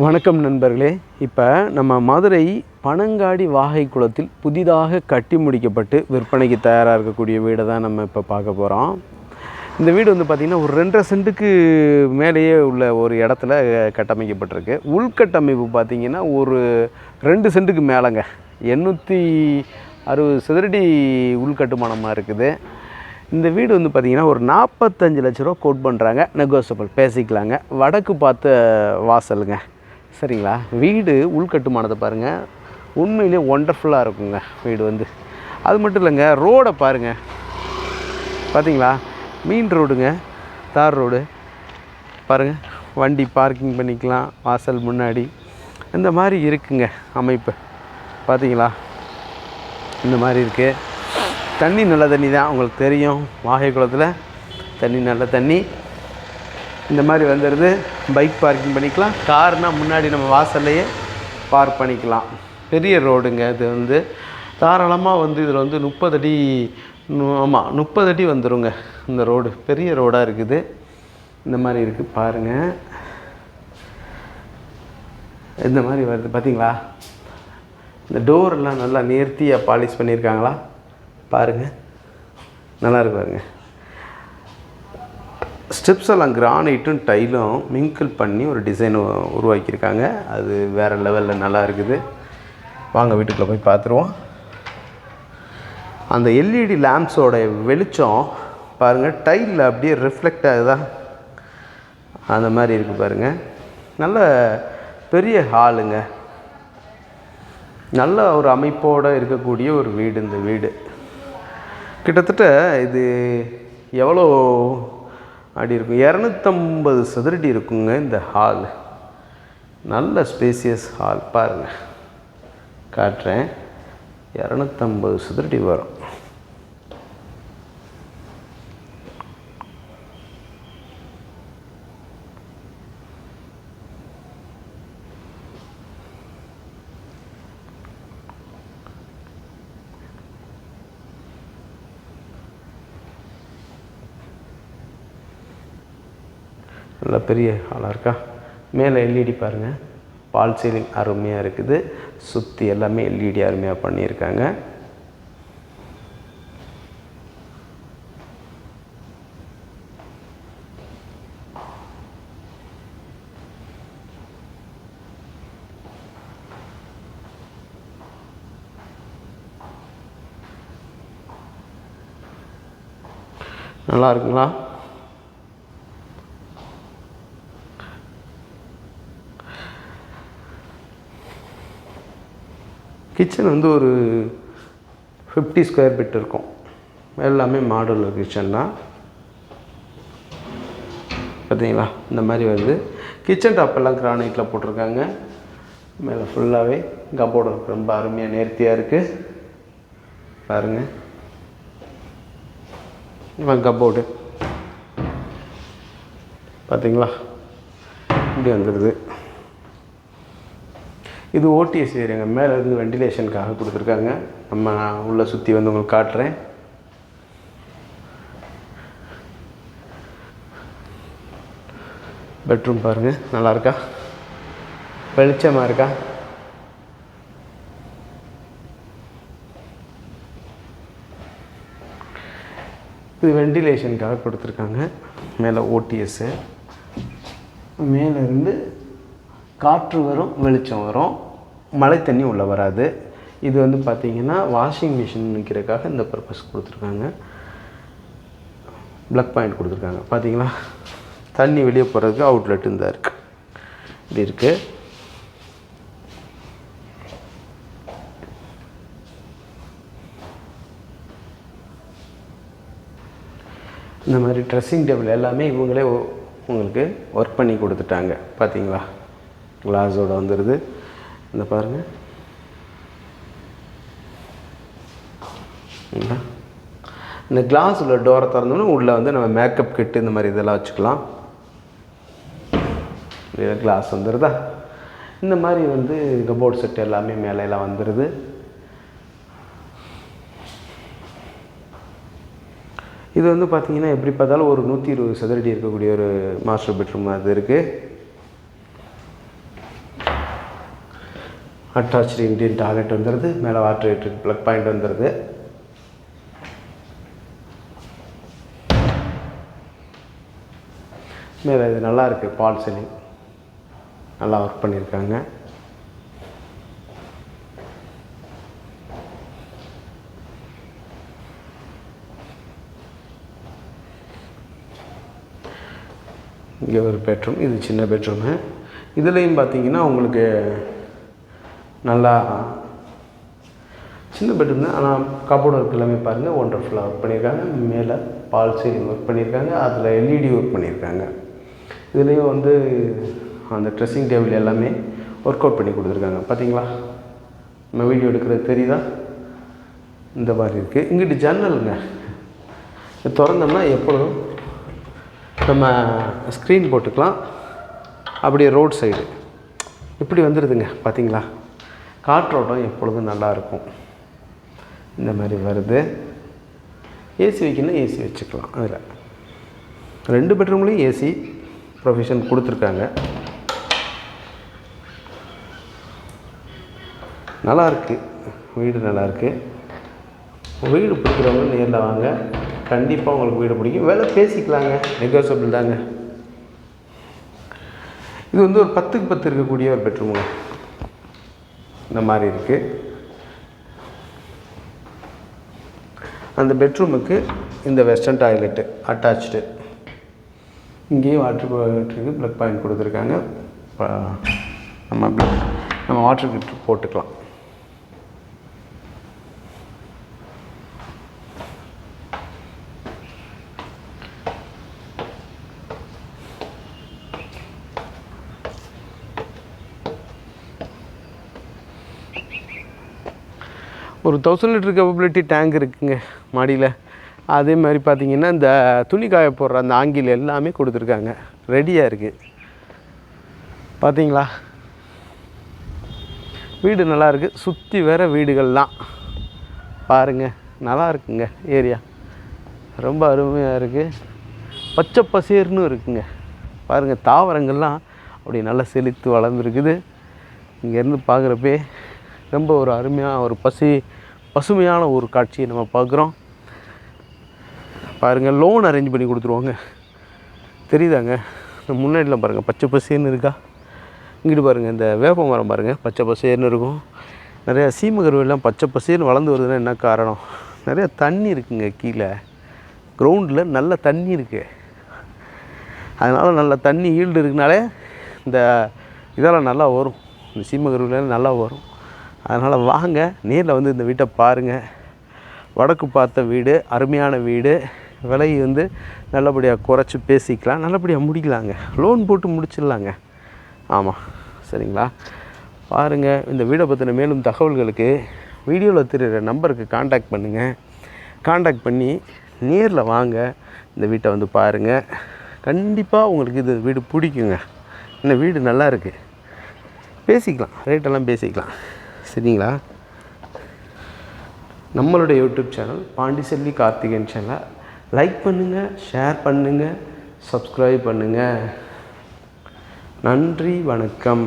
வணக்கம் நண்பர்களே. இப்போ நம்ம மதுரை பனங்காடி வாகை குளத்தில் புதிதாக கட்டி முடிக்கப்பட்டு விற்பனைக்கு தயாராக இருக்கக்கூடிய வீடை தான் நம்ம இப்போ பார்க்க போகிறோம். இந்த வீடு வந்து பார்த்திங்கன்னா ஒரு 2.5 சென்ட்டுக்கு மேலேயே உள்ள ஒரு இடத்துல கட்டமைக்கப்பட்டிருக்கு. உள்கட்டமைப்பு பார்த்திங்கன்னா ஒரு 2 சென்ட்டுக்கு மேலேங்க, 860 சதுரடி உள்கட்டுமானமாக இருக்குது. இந்த வீடு வந்து பார்த்திங்கன்னா ஒரு 45 லட்ச ரூபா கோட் பண்ணுறாங்க. நெகோசியபிள் பேசிக்கலாங்க. வடக்கு பார்த்த வாசலுங்க, சரிங்களா. வீடு உள்கட்டுமானத்தை பாருங்கள், உண்மையிலே ஒண்டர்ஃபுல்லாக இருக்குங்க வீடு வந்து. அது மட்டும் இல்லைங்க, ரோடை பாருங்கள், பார்த்தீங்களா, மீன் ரோடுங்க, தார் ரோடு பாருங்கள். வண்டி பார்க்கிங் பண்ணிக்கலாம் வாசல் முன்னாடி, இந்த மாதிரி இருக்குங்க அமைப்பு. பார்த்தீங்களா, இந்த மாதிரி இருக்குது. தண்ணி நல்ல தண்ணி தான், உங்களுக்கு தெரியும். வாகை குளத்தில் தண்ணி நல்ல தண்ணி. இந்த மாதிரி வந்துடுது. பைக் பார்க்கிங் பண்ணிக்கலாம். கார்னால் முன்னாடி நம்ம வாசல்லையே பார்க் பண்ணிக்கலாம். பெரிய ரோடுங்க இது வந்து. தாராளமாக வந்து இதில் வந்து 30 அடி, ஆமாம் 30 அடி வந்துடுங்க இந்த ரோடு. பெரிய ரோடாக இருக்குது. இந்த மாதிரி இருக்குது பாருங்கள். இந்த மாதிரி வருது பார்த்தீங்களா. இந்த டோரெல்லாம் நல்லா நேர்த்தியாக பாலிஷ் பண்ணியிருக்காங்களா பாருங்கள், நல்லாயிருக்கு பாருங்கள். ஸ்டெப்ஸ் எல்லாம் கிரானைட்டும் டைலும் மிங்கிள் பண்ணி ஒரு டிசைன் உருவாக்கியிருக்காங்க. அது வேறு லெவலில் நல்லா இருக்குது. வாங்க வீட்டுக்குள்ளே போய் பார்த்துருவோம். அந்த எல்இடி லேம்ப்ஸோட வெளிச்சம் பாருங்கள், டைலில் அப்படியே ரிஃப்ளெக்ட் ஆகுதா, அந்த மாதிரி இருக்குது பாருங்கள். நல்ல பெரிய ஹாலுங்க, நல்ல ஒரு அமைப்போடு இருக்கக்கூடிய ஒரு வீடு. இந்த வீடு கிட்டத்தட்ட இது எவ்வளோ அடி இருக்கும், 250 சதுரடி இருக்குங்க இந்த ஹால். நல்ல ஸ்பேசியஸ் ஹால் பாருங்கள், காட்டுறேன். 250 சதுரடி வரும். நல்லா பெரிய ஹாலாக இருக்கா. மேலே எல்இடி பாருங்கள், பால் சீலிங் அருமையாக இருக்குது. சுற்றி எல்லாமே எல்இடி அருமையாக பண்ணியிருக்காங்க. நல்லா இருக்குங்களா. கிச்சன் வந்து ஒரு 50 ஸ்கொயர் ஃபீட் இருக்கும். எல்லாமே மாடுலர் கிச்சன் தான். பார்த்தீங்களா, இந்த மாதிரி வருது. கிச்சன் டாப்பெல்லாம் கிரானைட்டில் போட்டிருக்காங்க. மேலே ஃபுல்லாகவே கபோர்டு ரொம்ப அருமையாக நேர்த்தியாக இருக்குது பாருங்கள். கபோர்டு பார்த்தீங்களா, இப்படி வந்துடுது. இது ஓடிஎஸ் ஏரியாங்க. மேலே இருந்து வெண்டிலேஷனுக்காக கொடுத்துருக்காங்க. நம்ம உள்ளே சுற்றி வந்து உங்களுக்கு காட்டுறேன். பெட்ரூம் பாருங்கள், நல்லா இருக்கா, வெளிச்சமாக இருக்கா. இது வெண்டிலேஷனுக்காக கொடுத்துருக்காங்க. மேலே ஓடிஎஸ்ஸு, மேலே இருந்து காற்று வரும், வெளிச்சம் வரும், மழை தண்ணி உள்ளே வராது. இது வந்து பார்த்திங்கன்னா வாஷிங் மிஷின் நிற்கிறதுக்காக இந்த பர்பஸ் கொடுத்துருக்காங்க. ப்ளக் பாயிண்ட் கொடுத்துருக்காங்க. பார்த்தீங்களா, தண்ணி வெளியே போகிறதுக்கு அவுட்லெட் இந்த இருக்குது, இப்படி இருக்குது. இந்த மாதிரி ட்ரெஸ்ஸிங் டேபிள் எல்லாமே இவங்களே உங்களுக்கு ஒர்க் பண்ணி கொடுத்துட்டாங்க. பார்த்தீங்களா, கிளாஸோடு வந்துடுது. இந்த பாருங்கள், இந்த கிளாஸ் உள்ள டோரை திறந்தோன்னா உள்ளே வந்து நம்ம மேக்கப் கிட்டு இந்த மாதிரி இதெல்லாம் வச்சுக்கலாம். கிளாஸ் வந்துடுதா. இந்த மாதிரி வந்து கபோர்ட் செட் எல்லாமே மேலையெல்லாம் வந்துடுது. இது வந்து பார்த்திங்கன்னா எப்படி பார்த்தாலும் ஒரு 120 சதுரடி இருக்கக்கூடிய ஒரு மாஸ்டர் பெட்ரூம் அது இருக்குது. அட்டாச்டு இண்டியன் டாய்லெட் வந்துடுது. மேலே வாட்டர் ஹீட்டர் ப்ளக் பாயிண்ட் வந்துடுது. மேலே இது நல்லாயிருக்கு. பால் சீலிங் நல்லா ஒர்க் பண்ணியிருக்காங்க. இங்கே ஒரு பெட்ரூம். இது சின்ன பெட்ரூமு. இதுலேயும் பார்த்தீங்கன்னா உங்களுக்கு நல்லா சின்ன பெட்ரூம் தான், ஆனால் கபோர்டு ஒர்க் எல்லாமே பாருங்கள் ஒண்டர்ஃபுல்லாக ஒர்க் பண்ணியிருக்காங்க. மேலே பால் சீலிங் ஒர்க் பண்ணியிருக்காங்க. அதில் எல்இடி ஒர்க் பண்ணியிருக்காங்க. இதுலேயும் வந்து அந்த ட்ரெஸ்ஸிங் டேபிள் எல்லாமே ஒர்க் அவுட் பண்ணி கொடுத்துருக்காங்க. பார்த்தீங்களா, நம்ம வீடியோ எடுக்கிறது தெரியுதா? இந்த மாதிரி இருக்குது. இங்கிட்டு ஜன்னலுங்க திறந்தோம்னா எப்பொழுதும் நம்ம ஸ்க்ரீன் போட்டுக்கலாம். அப்படியே ரோட் சைடு இப்படி வந்துடுதுங்க. பார்த்தீங்களா, காற்றோட்டம் எப்பொழுதும் நல்லாயிருக்கும். இந்த மாதிரி வருது. ஏசி வைக்கணும்னா ஏசி வச்சுக்கலாம். அதில் 2 பெட்ரூம்லேயும் ஏசி ப்ரொவிஷன் கொடுத்துருக்காங்க. நல்லாயிருக்கு, வீடு நல்லாயிருக்கு. வீடு பிடிக்கிறவங்க நேரில் வாங்க, கண்டிப்பாக உங்களுக்கு வீடு பிடிக்கும். வேலை பேசிக்கலாங்க, நெகோசியபிள் தாங்க. இது வந்து ஒரு 10க்கு 10 இருக்கக்கூடிய ஒரு பெட்ரூமுங்க. இந்த மாதிரி இருக்குது. அந்த பெட்ரூமுக்கு இந்த வெஸ்டர்ன் டாய்லெட்டு அட்டாச்சு. இங்கேயும் வாட்டர் ஹீட்டருக்கு ப்ளக் பாயிண்ட் கொடுத்துருக்காங்க. நம்ம வாட்டர் ஹீட்டர் போட்டுக்கலாம். ஒரு 1000 லிட்டர் கேப்பபிலிட்டி டேங்க் இருக்குங்க மாடியில். அதே மாதிரி பார்த்திங்கன்னா இந்த துணி காய போடுற அந்த ஆங்கில் எல்லாமே கொடுத்துருக்காங்க. ரெடியாக இருக்குது. பார்த்தீங்களா, வீடு நல்லாயிருக்கு. சுற்றி வேறு வீடுகள்லாம் பாருங்கள், நல்லா இருக்குங்க. ஏரியா ரொம்ப அருமையாக இருக்குது. பச்சை பசேர்னு இருக்குங்க. பாருங்கள், தாவரங்கள்லாம் அப்படி நல்லா செழித்து வளர்ந்துருக்குது. இங்கேருந்து பார்க்குறப்பே ரொம்ப ஒரு அருமையாக ஒரு பசுமையான ஒரு காட்சியை நம்ம பார்க்குறோம். பாருங்கள், லோன் அரேஞ்ச் பண்ணி கொடுத்துருவாங்க. தெரியுதாங்க, முன்னாடிலாம் பாருங்கள் பச்சை பசேர்னு இருக்கா. இங்கிட்டு பாருங்கள், இந்த வேப்ப மரம் பாருங்கள் பச்சை பசேர்னு இருக்கும். நிறையா சீமகருவெல்லாம் பச்சை பசேர்னு வளர்ந்து வருதுன்னா என்ன காரணம்? நிறையா தண்ணி இருக்குங்க. கீழே கிரவுண்டில் நல்ல தண்ணி இருக்குது. அதனால் நல்ல தண்ணி ஈல்டு இருக்குனாலே இந்த இதெல்லாம் நல்லா வரும். இந்த சீமகருவெல்லாம் நல்லா வரும். அதனால் வாங்க, நேரில் வந்து இந்த வீட்டை பாருங்கள். வடக்கு பார்த்த வீடு, அருமையான வீடு. விலை வந்து நல்லபடியாக குறைச்சி பேசிக்கலாம், நல்லபடியாக முடிக்கலாங்க. லோன் போட்டு முடிச்சிடலாங்க. ஆமாம், சரிங்களா. பாருங்கள், இந்த வீடை பற்றின மேலும் தகவல்களுக்கு வீடியோவில் தெரிகிற நம்பருக்கு காண்டாக்ட் பண்ணுங்கள். காண்டாக்ட் பண்ணி நேரில் வாங்க, இந்த வீட்டை வந்து பாருங்கள். கண்டிப்பாக உங்களுக்கு இது வீடு பிடிக்குங்க. இந்த வீடு நல்லா இருக்குது. பேசிக்கலாம், ரேட்டெல்லாம் பேசிக்கலாம். சரிங்களா. நம்மளுடைய யூடியூப் சேனல் பாண்டிச்செல்வி கார்த்திகேயன் சேனலை லைக் பண்ணுங்கள், ஷேர் பண்ணுங்கள், சப்ஸ்கிரைப் பண்ணுங்கள். நன்றி, வணக்கம்.